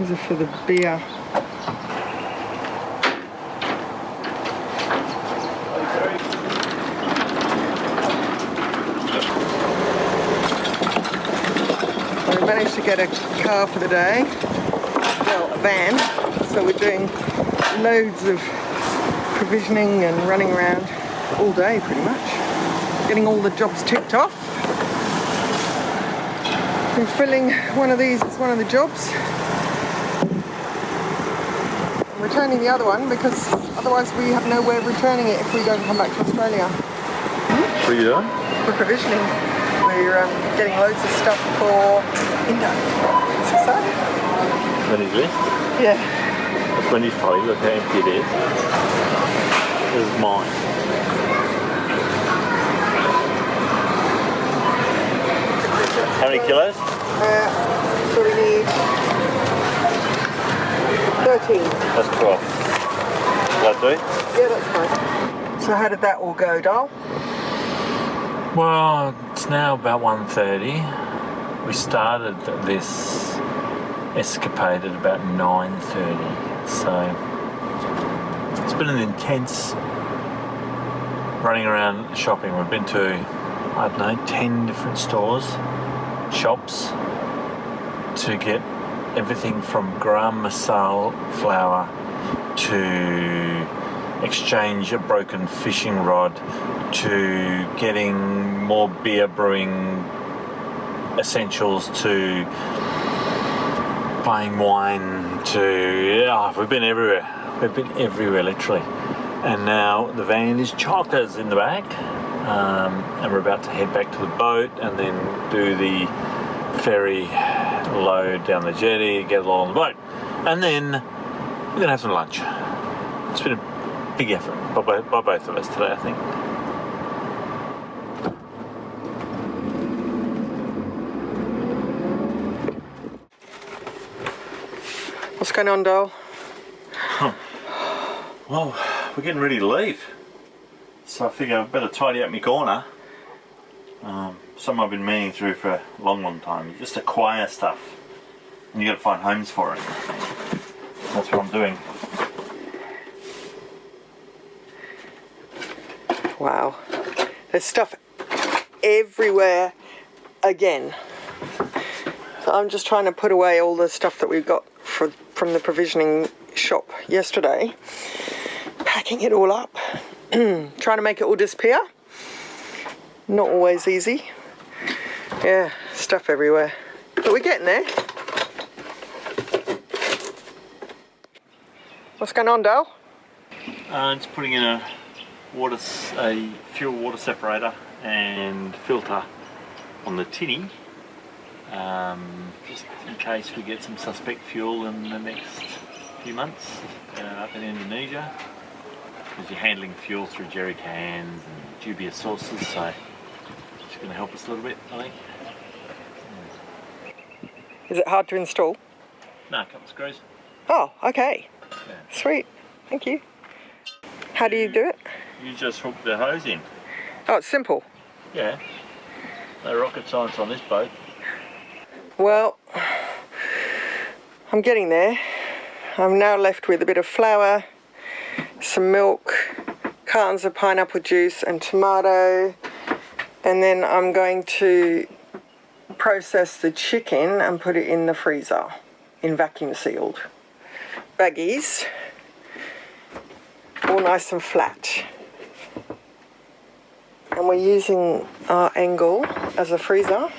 These are for the beer. So we managed to get a car for the day. Well, a van. So we're doing loads of provisioning and running around all day pretty much. Getting all the jobs ticked off. Been filling one of these as one of the jobs. I'm returning the other one because otherwise we have no way of returning it if we don't come back to Australia. What are you doing? We're provisioning. We're getting loads of stuff for Indo. It's exciting. Wendy's list? Yeah. That's Wendy's trolley, look how empty it is. This is mine. How many kilos? So we need 13. That's 12. Will that do? Yeah, that's fine. So how did that all go, doll? Well, it's now about 1:30. We started this escapade at about 9:30. So it's been an intense running around shopping. We've been to, I don't know, 10 different stores, shops, to get everything from gram masala flour to exchange a broken fishing rod to getting more beer brewing essentials to buying wine to, we've been everywhere. We've been everywhere literally. And now the van is chockers in the back. And we're about to head back to the boat and then do the ferry load down the jetty, get it all on the boat, and then we're gonna have some lunch. It's been a big effort by both of us today, I think. What's going on, doll? Well, we're getting ready to leave, so I figure I better tidy up my corner. Something I've been meaning through for a long time. Just acquire stuff, and you got to find homes for it. That's what I'm doing. Wow, there's stuff everywhere again. So I'm just trying to put away all the stuff that we got from the provisioning shop yesterday, packing it all up, trying to make it all disappear. Not always easy. Yeah, stuff everywhere. But we're getting there. What's going on, Dale? Just putting in a fuel water separator and filter on the tinny, just in case we get some suspect fuel in the next few months up in Indonesia, because you're handling fuel through jerry cans and dubious sources, so it's going to help us a little bit, I think. Is it hard to install? No, a couple of screws. Oh, okay. Yeah. Sweet. Thank you. How do you do it? You just hook the hose in. Oh, it's simple. Yeah. No rocket science on this boat. Well, I'm getting there. I'm now left with a bit of flour, some milk, cartons of pineapple juice and tomato, and then I'm going to process the chicken and put it in the freezer in vacuum sealed baggies, all nice and flat. And we're using our angle as a freezer,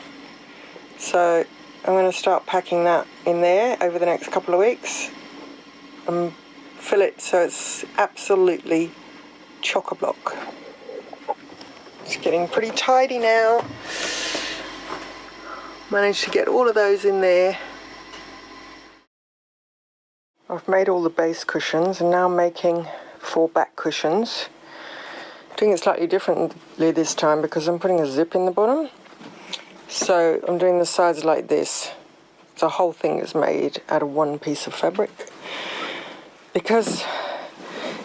so I'm going to start packing that in there over the next couple of weeks and fill it so it's absolutely chock-a-block. It's getting pretty tidy now. Managed to get all of those in there. I've made all the base cushions and now I'm making 4 back cushions. Doing it slightly differently this time because I'm putting a zip in the bottom. So I'm doing the sides like this. The whole thing is made out of one piece of fabric. Because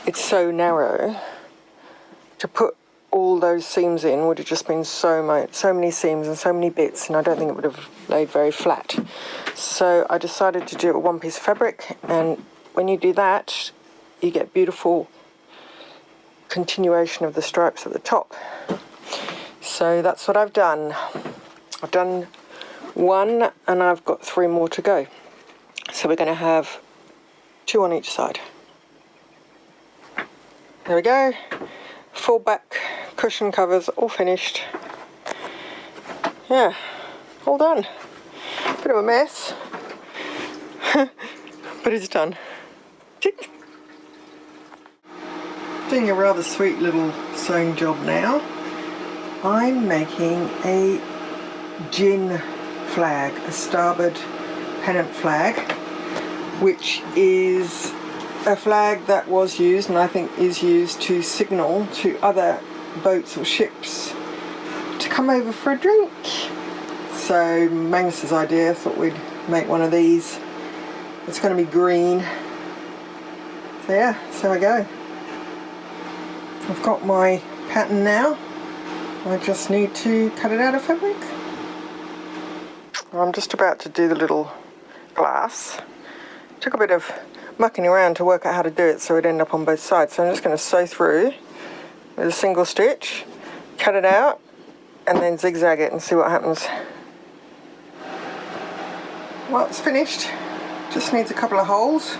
it's so narrow, to put all those seams in would have just been so many seams and so many bits, and I don't think it would have laid very flat. So I decided to do it with one piece of fabric, and when you do that, you get beautiful continuation of the stripes at the top. So that's what I've done. I've done one and I've got 3 more to go. So we're going to have 2 on each side. There we go. Full back cushion covers all finished. Yeah, all done. Bit of a mess, but it's done. Tick. Doing a rather sweet little sewing job now. I'm making a gin flag, a starboard pennant flag, which is a flag that was used and I think is used to signal to other boats or ships to come over for a drink. So Magnus's idea, thought we'd make one of these. It's going to be green. So yeah, so I go. I've got my pattern now. I just need to cut it out of fabric. I'm just about to do the little glass. Took a bit of mucking around to work out how to do it so it'd end up on both sides. So I'm just going to sew through with a single stitch, cut it out, and then zigzag it and see what happens. Well, it's finished. Just needs a couple of holes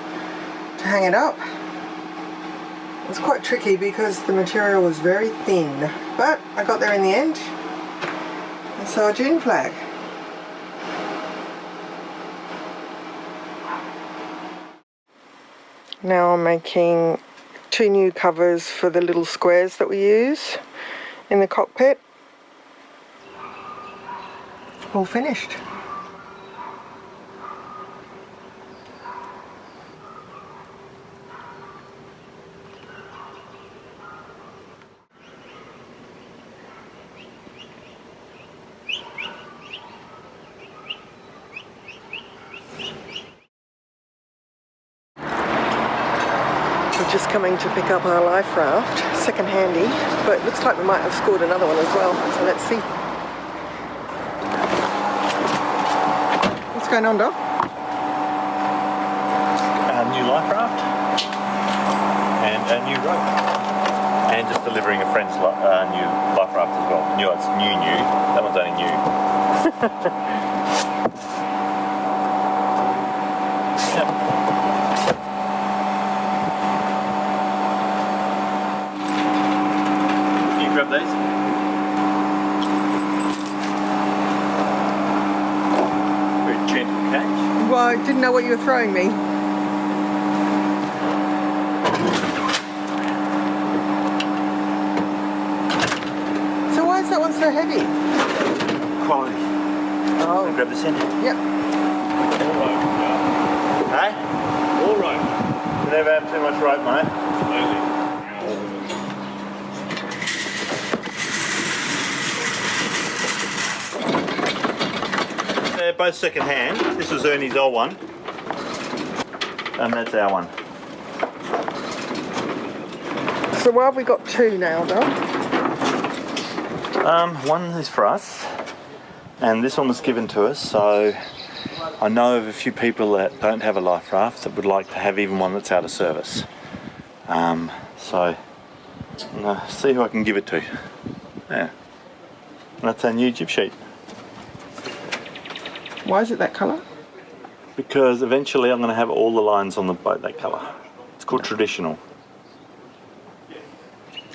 to hang it up. It was quite tricky because the material was very thin, but I got there in the end. It's our gin flag. Now I'm making 2 new covers for the little squares that we use in the cockpit. All finished. We're just coming to pick up our life raft, second handy, but it looks like we might have scored another one as well, so let's see. What's going on, Doc? A new life raft and a new rope, and just delivering a friend's new life raft as well. It's new. That one's only new. Yep. Grab these. Very gentle catch. Well, I didn't know what you were throwing me. So why is that one so heavy? Quality. Oh. Grab this end. Yep. All rope. Hey? All rope. You never have too much rope, mate. Absolutely. They're both second hand. This was Ernie's old one, and that's our one. So why have we got 2 now, Doc? One is for us, and this one was given to us, so I know of a few people that don't have a life raft that would like to have even one that's out of service. So I'm gonna see who I can give it to. Yeah, and that's our new jib sheet. Why is it that colour? Because eventually I'm going to have all the lines on the boat that colour. It's called traditional.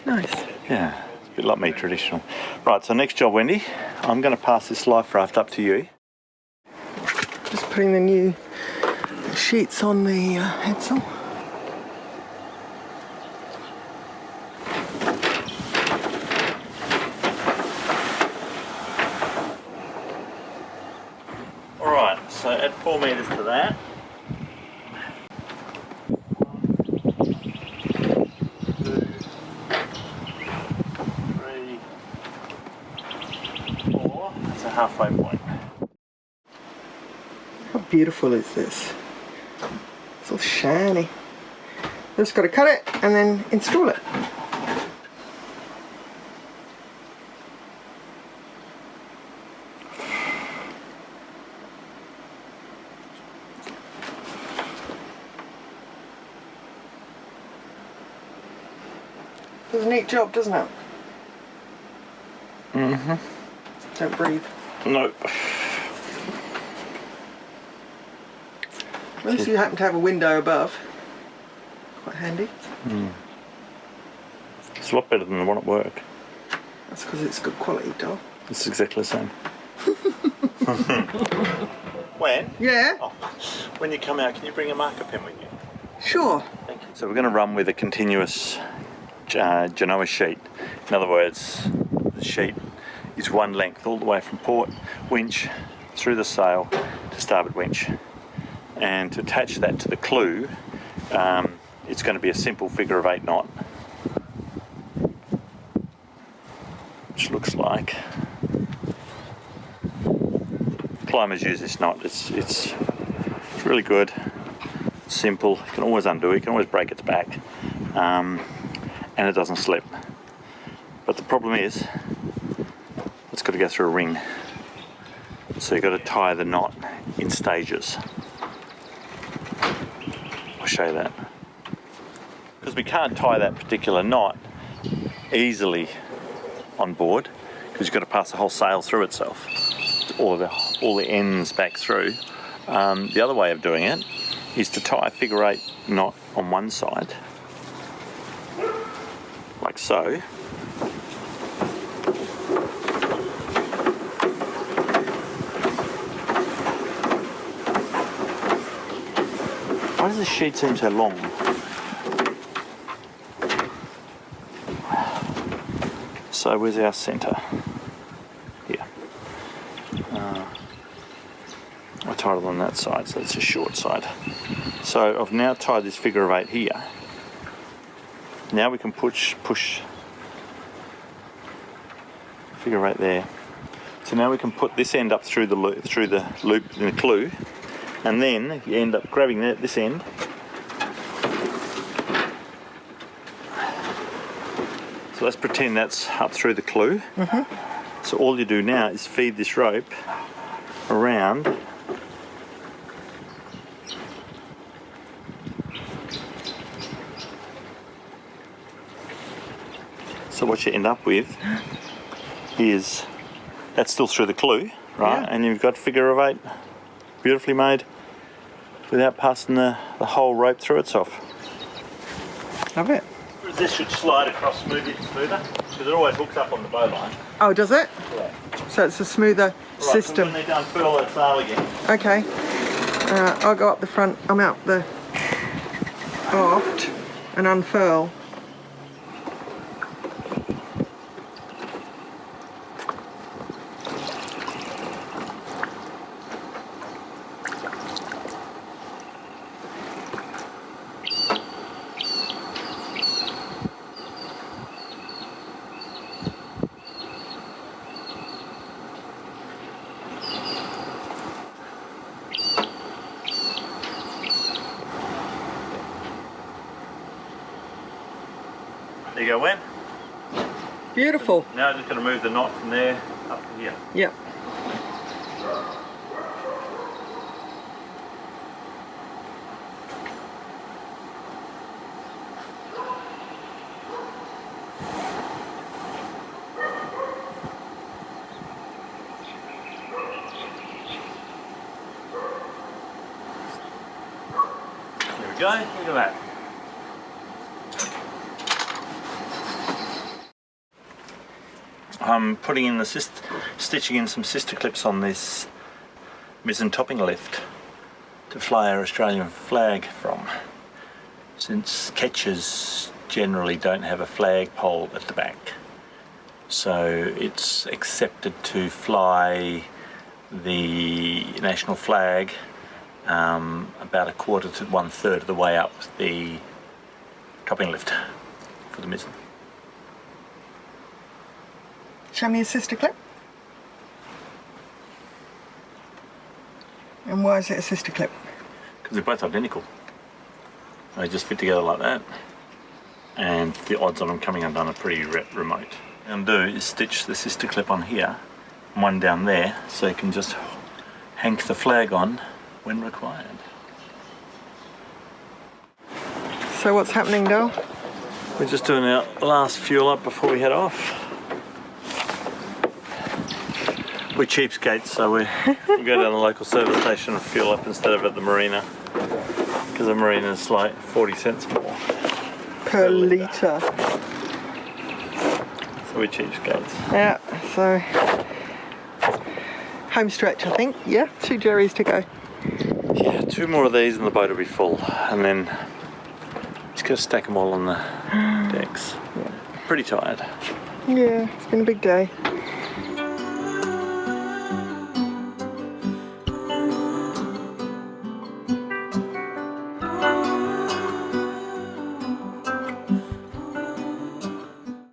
Nice. Yeah, it's a bit like me, traditional. Right, so next job, Wendy, I'm going to pass this life raft up to you. Just putting the new sheets on the headsail. Alright, so add 4 metres to that. 2, 3, 4. That's a halfway point. How beautiful is this? It's all shiny. Just got to cut it and then install it. Does a neat job, doesn't it? Mm-hmm. Don't breathe. Nope. At least you happen to have a window above. Quite handy. It's a lot better than the one at work. That's because it's good quality, doll. It's exactly the same. When? Yeah, Oh, when you come out, can you bring a marker pen with you? sure. Thank you. So we're going to run with a continuous Genoa sheet. In other words, the sheet is one length all the way from port winch through the sail to starboard winch. And to attach that to the clue, it's going to be a simple figure of 8 knot, which looks like. Climbers use this knot. It's really good. It's simple. You can always undo it. You can always break its back, and it doesn't slip. But the problem is, it's got to go through a ring. So you've got to tie the knot in stages. I'll show you that. Because we can't tie that particular knot easily on board, because you've got to pass the whole sail through itself, all the ends back through. The other way of doing it is to tie a figure 8 knot on one side, like so. Why does this sheet seem so long? So where's our centre? Here. I tied it on that side, so it's a short side. So I've now tied this figure of 8 here. Now we can push figure 8 there. So now we can put this end up through the loop in the clue, and then you end up grabbing this end. So let's pretend that's up through the clue. So all you do now is feed this rope around so what you end up with is that's still through the clue, right? Yeah. And you've got figure of 8 beautifully made without passing the whole rope through itself. Love it. This should slide across smoother, because it always hooks up on the bowline. Oh, does it? Yeah. So it's a smoother system. So when they unfurl that sail again. Okay. I'll go up the front. I'm out the aft and unfurl. There you go, Wen. Beautiful. Now I'm just going to move the knot from there up to here. Yep. There we go, look at that. I'm putting in stitching in some sister clips on this mizzen topping lift to fly our Australian flag from, since ketches generally don't have a flag pole at the back. So it's accepted to fly the national flag about 1/4 to 1/3 of the way up the topping lift for the mizzen. Show me a sister clip. And why is it a sister clip? Because they're both identical. They just fit together like that, and the odds on them coming undone are pretty remote. What I'm going to do is stitch the sister clip on here, and one down there, so you can just hank the flag on when required. So what's happening, Dale? We're just doing our last fuel up before we head off. We're cheapskates, so we go down the local service station and fuel up instead of at the marina. Because the marina's like 40 cents more per litre. So we're cheapskates. Yeah, so home stretch, I think. Yeah, 2 jerrys to go. Yeah, 2 more of these and the boat will be full. And then just gotta stack them all on the decks. Yeah. Pretty tired. Yeah, it's been a big day.